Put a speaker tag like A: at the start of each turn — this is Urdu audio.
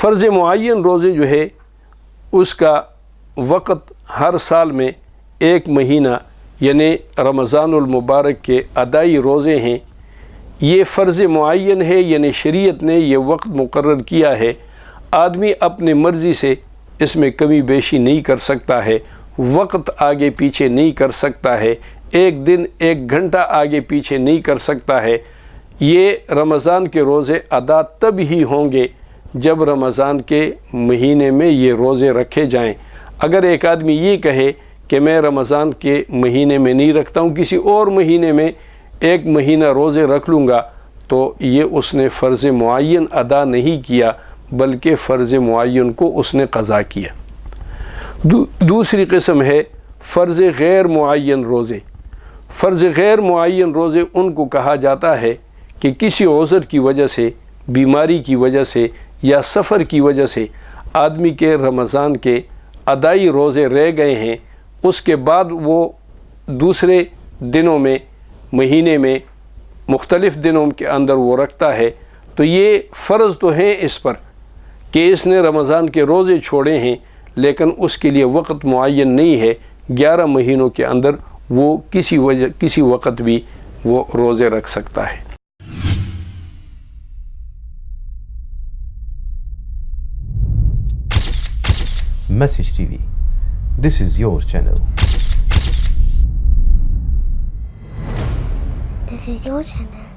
A: فرض معین روزے جو ہے اس کا وقت ہر سال میں ایک مہینہ یعنی رمضان المبارک کے ادائی روزے ہیں، یہ فرض معین ہے، یعنی شریعت نے یہ وقت مقرر کیا ہے، آدمی اپنی مرضی سے اس میں کمی بیشی نہیں کر سکتا ہے، وقت آگے پیچھے نہیں کر سکتا ہے، ایک دن ایک گھنٹہ آگے پیچھے نہیں کر سکتا ہے۔ یہ رمضان کے روزے ادا تب ہی ہوں گے جب رمضان کے مہینے میں یہ روزے رکھے جائیں۔ اگر ایک آدمی یہ کہے کہ میں رمضان کے مہینے میں نہیں رکھتا ہوں، کسی اور مہینے میں ایک مہینہ روزے رکھ لوں گا، تو یہ اس نے فرض معین ادا نہیں کیا بلکہ فرض معین کو اس نے قضا کیا۔ دوسری قسم ہے فرض غیر معین روزے۔ فرض غیر معین روزے ان کو کہا جاتا ہے کہ کسی عذر کی وجہ سے، بیماری کی وجہ سے یا سفر کی وجہ سے آدمی کے رمضان کے ادائی روزے رہ گئے ہیں، اس کے بعد وہ دوسرے دنوں میں، مہینے میں، مختلف دنوں کے اندر وہ رکھتا ہے، تو یہ فرض تو ہیں اس پر کہ اس نے رمضان کے روزے چھوڑے ہیں، لیکن اس کے لیے وقت معین نہیں ہے۔ 11 مہینوں کے اندر وہ کسی وقت بھی وہ روزے رکھ سکتا ہے۔
B: Message TV. This is your channel.
C: This is your channel.